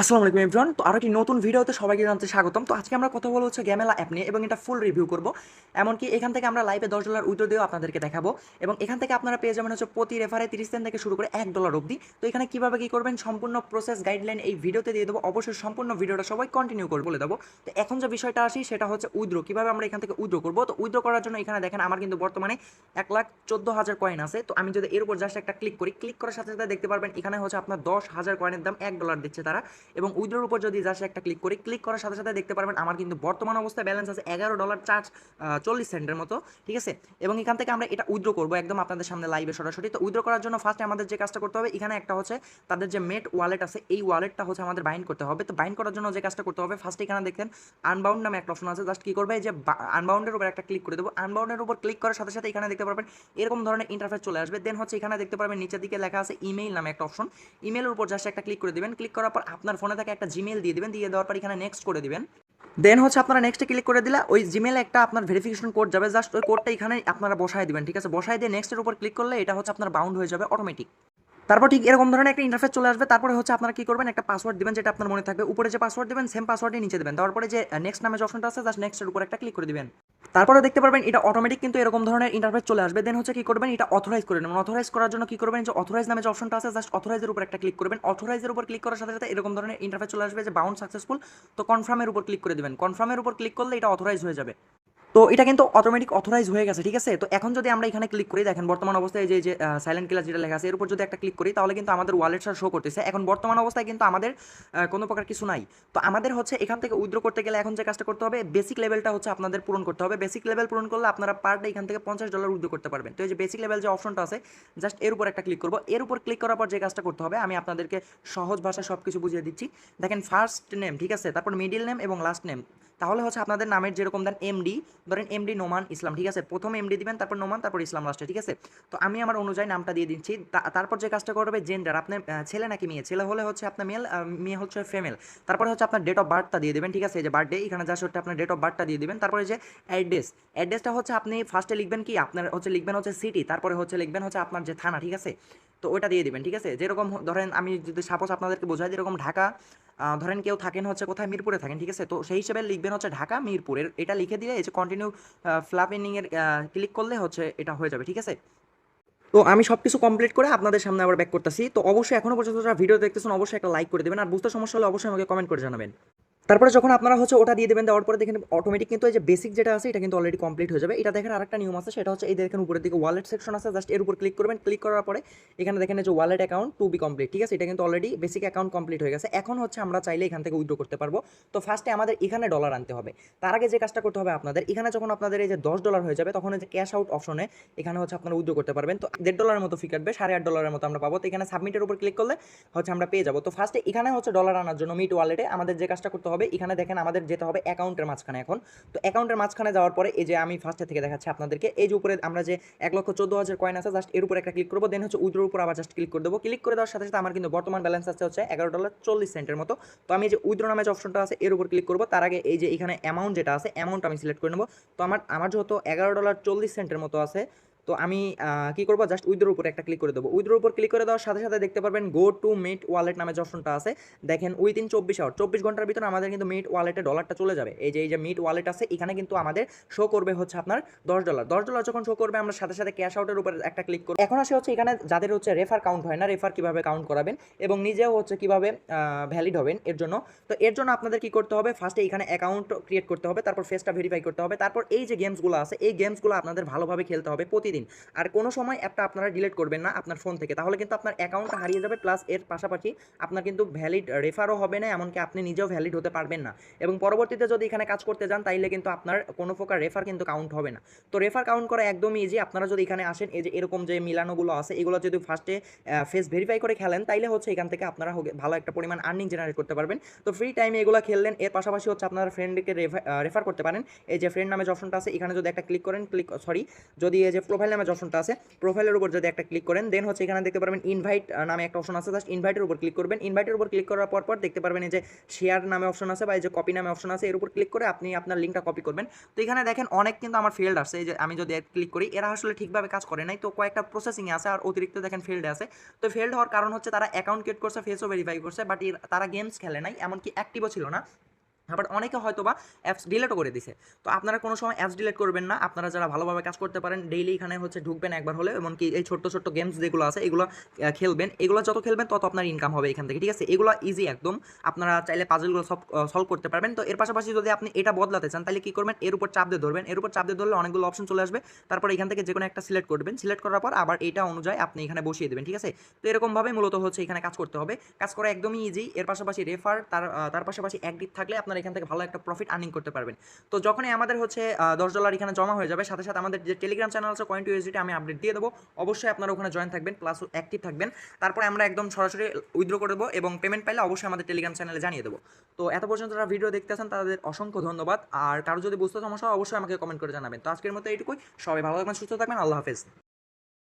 আসসালামু আলাইকুম এভরিওয়ান। তো আরো একটি নতুন ভিডিওতে সবাইকে জানাতে স্বাগতম। তো আজকে আমরা কথা বলবো হচ্ছে গ্যামেলা অ্যাপ নিয়ে এবং এটা ফুল রিভিউ করব। এমনকি এখান থেকে আমরা লাইভে $10 উইথড্র দিয়েও আপনাদেরকে দেখাবো এবং এখান থেকে আপনারা পেয়ে যাবেন হচ্ছে প্রতি রেফারে 30 সেন্ট থেকে শুরু করে $1 অবধি। তো এখানে কিভাবে কি করবেন সম্পূর্ণ প্রসেস গাইডলাইন এই ভিডিওতে দিয়ে দেবো। অবশ্যই সম্পূর্ণ ভিডিওটা সবাই কন্টিনিউ করে বলে দেবো। তো এখন যে বিষয়টা আসি সেটা হচ্ছে উইথড্র, কিভাবে আমরা এখান থেকে উইথড্র করবো। তো উইথড্র করার জন্য এখানে দেখেন আমার কিন্তু বর্তমানে 1,14,000 কয়েন আছে। তো আমি যদি এর উপর জাস্ট একটা ক্লিক করি, ক্লিক করার সাথে সাথে দেখতে পারবেন এখানে হচ্ছে আপনার 10,000 কয়েনের দাম $1 দিচ্ছে তারা। এবং উইথড্রোর উপর যদি জাস্ট একটা ক্লিক করি, ক্লিক করার সাথে সাথে দেখতে পারবেন আমার কিন্তু বর্তমান অবস্থায় ব্যালেন্স আছে $11.40 মতো, ঠিক আছে। এবং এখান থেকে আমরা এটা উইথড্র করবো একদম আপনাদের সামনে লাইভে সরাসরি। তো উইথড্র করার জন্য ফার্স্টে আমাদের যে কাজটা করতে হবে, এখানে একটা হচ্ছে তাদের যে মেট ওয়ালেট আছে, এই ওয়ালেটটা হচ্ছে আমাদের বাইন্ড করতে হবে। তো বাইন্ড করার জন্য যে কাজটা করতে হবে, ফার্স্টে এখানে দেখেন আনবাউন্ড নামে একটা অপশন আছে। জাস্ট কি করবে, যে আনবাউন্ডের উপর একটা ক্লিক করে দেবো। আনবাউন্ডের উপর ক্লিক করার সাথে সাথে এখানে দেখতে পারবেন এরকম ধরনের ইন্টারফেস চলে আসবে। দেন হচ্ছে এখানে দেখতে পারবেন নিচের দিকে লেখা আছে ইমেইল নামে একটা অপশন। ইমেলের উপর জাস্ট একটা ক্লিক করে দিবেন। ক্লিক করার পর আপনার ফোনে থেকে একটা জিমেইল দিয়ে দিবেন। দিয়ে দেওয়ার পর এখানে নেক্সট করে দিবেন। দেন হচ্ছে আপনারা নেক্সটে ক্লিক করে দিলে ওই জিমেলে একটা আপনার ভেরিফিকেশন কোড যাবে। জাস্ট ওই কোডটা এখানে আপনারা বসায় দিবেন, ঠিক আছে। বসায় দিয়ে নেক্সটের উপর ক্লিক করলে এটা হচ্ছে আপনার বাউন্ড হয়ে যাবে অটোমেটিক। তারপর ঠিক এরকম ধরনের একটা ইন্টারফেস চলে আসবে। তারপরে হচ্ছে আপনারা কি করবেন, একটা পাসওয়ার্ড দিবেন যেটা আপনার মনে থাকবে। উপরে যে পাসওয়ার্ড দিবেন সেম পাসওয়ার্ডই নিচে দিবেন। তারপরে যে নেক্সট নামে যে অপশনটা আছে জাস্ট নেক্সটের উপর একটা ক্লিক করে দিবেন। তারপরে দেখতে পারবেন এটা অটোমেটিক কিন্তু এরকম ধরনের ইন্টারফেস চলে আসবে। দেন হচ্ছে কি করবেন, এটা অথরাইজ করে নেবেন। অথরাইজ করার জন্য কি করবেন, যে অথরাইজ নামে যে অপশনটা আছে জাস্ট অথরাইজের উপর একটা ক্লিক করবেন। অথরাইজের উপর ক্লিক করার সাথে সাথে এরকম ধরনের ইন্টারফেস চলে আসবে যে বাউন্ড সাকসেসফুল। তো কনফার্মের উপর ক্লিক করে দিবেন। কনফার্মের উপর ক্লিক করলে এটা অথরাইজ হয়ে যাবে। তো এটা কিন্তু অটোমেটিক অথরাইজ হয়ে গেছে, ঠিক আছে। তো এখন যদি আমরা এখানে ক্লিক করি, দেখেন বর্তমান অবস্থায় যে সাইলেন্ট কিলার যেটা লেখা আছে এর উপর যদি একটা ক্লিক করি, তাহলে কিন্তু আমাদের ওয়ালেটটা শো করতেছে। এখন বর্তমান অবস্থায় কিন্তু আমাদের কোনো প্রকার কিছু নাই। তো আমাদের হচ্ছে এখান থেকে উইথড্র করতে গেলে এখন যে কাজটা করতে হবে, বেসিক লেভেলটা হচ্ছে আপনাদের পূরণ করতে হবে। বেসিক লেভেল পূরণ করলে আপনারা পার ডে এখান থেকে $50 উইথড্র করতে পারবেন। তো এই যে বেসিক লেভেল যে অপশনটা আছে জাস্ট এর উপর একটা ক্লিক করবো। এর উপর ক্লিক করার পর যে কাজটা করতে হবে আমি আপনাদেরকে সহজ ভাষায় সব কিছু বুঝিয়ে দিচ্ছি। দেখেন ফার্স্ট নেম, ঠিক আছে, তারপর মিডিল নেম এবং লাস্ট নেম। তাহলে হচ্ছে আপনাদের নামের যেরকম দেন এমডি, ধরেন এমডি নোমান ইসলাম, ঠিক আছে। প্রথম এমডি দিবেন, তারপর নোমান, তারপর ইসলাম লাস্টে, ঠিক আছে। তো আমি আমার অনুযায়ী নামটা দিয়ে দিচ্ছি। তারপর যে কাজটা করবে, জেন্ডার, আপনার ছেলে নাকি মেয়ে। ছেলে হলে হচ্ছে আপনার মেল, মেয়ে হচ্ছে ফিমেল। তারপরে হচ্ছে আপনার ডেট অফ বার্থটা দিয়ে দেবেন, ঠিক আছে। এই যে বার্থডে, এখানে জাস্ট হচ্ছে আপনার ডেট অফ বার্থটা দিয়ে দিবেন। তারপরে যে অ্যাড্রেস, অ্যাড্রেসটা হচ্ছে আপনি ফার্স্টে লিখবেন কি, আপনার হচ্ছে লিখবেন হচ্ছে সিটি, তারপরে হচ্ছে লিখবেন হচ্ছে আপনার যে থানা, ঠিক আছে। তো ওইটা দিয়ে দিবেন, ঠিক আছে। যেরকম ধরেন আমি যদি সাপোজ আপনাদেরকে বোঝাই, যেরকম ঢাকা, ধরেন কেউ থাকেন হচ্ছে কোথায়, মিরপুরে থাকেন, ঠিক আছে। তো সেই হিসেবে লিখবেন হচ্ছে ঢাকা মিরপুরের, এটা লিখে দিলে এই যে কন্টিনিউ ফ্ল্যাপিনিংয়ের ক্লিক করলে হচ্ছে এটা হয়ে যাবে, ঠিক আছে। তো আমি সব কিছু কমপ্লিট করে আপনাদের সামনে আবার ব্যাক করতেছি। তো অবশ্যই এখনো পর্যন্ত যারা ভিডিও দেখতেছেন অবশ্যই একটা লাইক করে দেবেন, আর বুঝতে সমস্যা হলে অবশ্যই আমাকে কমেন্ট করে জানাবেন। তারপরে যখন আপনারা হচ্ছে ওটা দিয়ে দেবেন, দেওয়ার পরে দেখেন অটোমেটিক কিন্তু এই যে বেসিক যেটা আছে এটা কিন্তু অলরেডি কমপ্লিট হয়ে যাবে। এটা দেখেন আরেকটা নিয়ম আছে, সেটা হচ্ছে এই দেখেন উপরের দিকে ওয়ালেট সেকশন আছে, জাস্ট এর উপর ক্লিক করবেন। ক্লিক করার পরে এখানে দেখেন এই যে wallet account to be complete, ঠিক আছে। এটা কিন্তু অলরেডি বেসিক অ্যাকাউন্ট কমপ্লিট হয়ে গেছে। এখন হচ্ছে আমরা চাইলে এখান থেকে উইথড্র করতে পারবো। তো ফার্স্টে আমাদের এখানে ডলার আনতে হবে। তার আগে যে কাজটা করতে হবে আপনাদের, এখানে যখন আপনাদের এই যে $10 হয়ে যাবে, তখন এই যে ক্যাশ আউট অপশনে এখানে হচ্ছে আপনারা উইথড্র করতে পারবেন। তো $1.5 মতো ফি কাটবে, $8.5 মতো আমরা পাবো। তো এখানে সাবমিটের উপর ক্লিক করলে হচ্ছে আমরা পেয়ে যাবো। তো ফার্স্টে এখানে হচ্ছে ডলার আনার জন্য মিট ওয়ালেটে আমাদের যে কাজটা করতে হবে, এখানে দেখেন আমাদের যেতে হবে অ্যাকাউন্টের মাঝখানে এখন। তো অ্যাকাউন্টের মাঝখানে যাওয়ার পরে এই যে আমি ফার্স্টে থেকে দেখাচ্ছি আপনাদেরকে, এই যে উপরে আমরা যে 1,14,000 কয়েন আছে জাস্ট এর উপর একটা ক্লিক করবো। দেন হচ্ছে উইথড্রোর উপর আবার জাস্ট ক্লিক করে দেবো। ক্লিক করে দেওয়ার সাথে সাথে আমার কিন্তু বর্তমান ব্যালেন্স আছে হচ্ছে $11.40 মতো। তো আমি যে উইথড্রো নামে যে অপশনটা আছে এর উপর ক্লিক করবো। তার আগে এই যে এখানে অ্যামাউন্ট যেটা আছে অ্যামাউন্ট আমি সিলেক্ট করে নেবো। তো আমার যেহেতু $11.40 মতো আছে, তো আমি কি করবো, জাস্ট উইথড্রোর উপর একটা ক্লিক করে দেবো। উইথড্রোর উপর ক্লিক করে দেওয়ার সাথে সাথে দেখতে পারবেন গো টু মিট ওয়ালেট নামে যে অপশনটা আছে, দেখেন উইদিন 24 আওয়ার, 24 ঘন্টার ভিতরে আমাদের কিন্তু মিট ওয়ালেটে ডলারটা চলে যাবে। এই যে মিট ওয়ালেট আছে এখানে কিন্তু আমাদের শো করবে হচ্ছে আপনার $10 যখন শো করবে, আমরা সাথে সাথে ক্যাশ আউটের উপর একটা ক্লিক করবো। এখন আসে হচ্ছে এখানে যাদের হচ্ছে রেফার কাউন্ট হয় না, রেফার কিভাবে কাউন্ট করাবেন এবং নিজেও হচ্ছে কিভাবে ভ্যালিড হবেন এর জন্য। তো এর জন্য আপনাদের কি করতে হবে, ফার্স্টে এখানে অ্যাকাউন্ট ক্রিয়েট করতে হবে, তারপর ফেসটা ভেরিফাই করতে হবে, তারপর এই যে গেমসগুলো আছে এই গেমসগুলো আপনাদের ভালোভাবে খেলতে হবে প্রতিদিন। আর কোনো সময় অ্যাপটা আপনারা ডিলিট করবেন না আপনার ফোন থেকে, তাহলে কিন্তু আপনার অ্যাকাউন্টটা হারিয়ে যাবে, প্লাস এর পাশাপাশি আপনার কিন্তু ভ্যালিড রেফারও হবে না, এমনকি আপনি নিজেও ভ্যালিড হতে পারবেন না। এবং পরবর্তীতে যদি এখানে কাজ করতে যান তাইলে কিন্তু আপনার কোনো প্রকার রেফার কিন্তু কাউন্ট হবে না। তো রেফার কাউন্ট করা একদমই ইজি। আপনারা যদি এখানে আসেন, এই যে এরকম যে মিলানোগুলো আছে এগুলো যদি ফার্স্টে ফেস ভেরিফাই করে খেলেন, তাইলে হচ্ছে এখান থেকে আপনারা ভালো একটা পরিমাণ আর্নিং জেনারেট করতে পারবেন। তো ফ্রি টাইমে এগুলো খেললেন, এর পাশাপাশি হচ্ছে আপনারা ফ্রেন্ডকে রেফার করতে পারেন। এই যে ফ্রেন্ড নামে যে অপশনটা আছে এখানে যদি একটা ক্লিক করেন, যদি এই যে প্রোফাইল প্রোফাইল নামে যে অপশনটা আছে, প্রোফাইলের উপর যদি একটা ক্লিক করেন, দেন হচ্ছে এখানে দেখতে পারবেন ইনভাইট নামে একটা অপশন আছে, জাস্ট ইনভাইটের উপর ক্লিক করবেন। ইনভাইটের উপর ক্লিক করার পর দেখতে পারবেন এই যে শেয়ার নামে অপশন আছে বা এই যে কপি নামে অপশন আছে, এর উপর ক্লিক করে আপনি আপনার লিঙ্কটা কপি করবেন। তো এখানে দেখেন অনেক কিন্তু আমার ফেল্ড আসছে, এই যে আমি যদি ক্লিক করি এরা আসলে ঠিকভাবে কাজ করে নাই, তো কয়েকটা প্রসেসিংয়ে আছে আর অতিরিক্ত দেখেন ফেল্ডে আছে। তো ফেল্ড হওয়ার কারণ হচ্ছে তারা অ্যাকাউন্ট ক্রিয়েট করছে, ফেসও ভেরিফাই করছে, বাট তারা গেমস খেলে নাই, এমনকি অ্যাক্টিভও ছিল না। আবার অনেকে হয়তো বা অ্যাপস ডিলেটও করে দিছে। তো আপনারা কোনো সময় অ্যাপস ডিলেট করবেন না। আপনারা যারা ভালোভাবে কাজ করতে পারেন ডেইলি এখানে হচ্ছে ঢুকবেন একবার হলে, এমনকি এই ছোট্ট ছোট্ট গেমস যেগুলো আছে এগুলো খেলবেন। এগুলো যত খেলবেন তত আপনার ইনকাম হবে এখান থেকে, ঠিক আছে? এগুলো ইজি একদম, আপনারা চাইলে পাজলগুলো সব সলভ করতে পারবেন। তো এর পাশাপাশি যদি আপনি এটা বদলাতে চান তাহলে কী করবেন, এর উপর চাপ দিয়ে ধরবেন, এর উপর চাপ দিয়ে ধরলে অনেকগুলো অপশন চলে আসবে। তারপর এখান থেকে যে কোনো একটা সিলেক্ট করবেন, সিলেক্ট করার পর আবার এইটা অনুযায়ী আপনি এখানে বসিয়ে দেবেন, ঠিক আছে? তো এরকমভাবে মূলত হচ্ছে এখানে কাজ করতে হবে। কাজ করা একদমই ইজি। এর পাশাপাশি রেফার, তার পাশাপাশি অ্যাক্টিভ থাকলে আপনারা এখান থেকে ভালো একটা প্রফিট আর্নিং করতে পারবেন। তো যখনই আমাদের হচ্ছে $10 এখানে জমা হয়ে যাবে, সাথে সাথে আমাদের যে টেলিগ্রাম চ্যানেল আছে Coin2USDT, আমি আপডেট দিয়ে দেবো। অবশ্যই আপনারা ওখানে জয়েন থাকবেন, প্লাস অ্যাক্টিভ থাকবেন। তারপরে আমরা একদম সরাসরি উইথড্র করে দেবো এবং পেমেন্ট পাইলে অবশ্যই আমাদের টেলিগ্রাম চ্যানেলে জানিয়ে দেবো। তো এত পর্যন্ত যারা ভিডিও দেখতেছেন তাদের অসংখ্য ধন্যবাদ। আর কারো যদি বুঝতে সমস্যা হয় অবশ্যই আমাকে কমেন্ট করে জানাবেন। তো আজকের মতো এইটুকুই, সবাই ভালো থাকবেন, সুস্থ থাকবেন, আল্লাহ হাফেজ।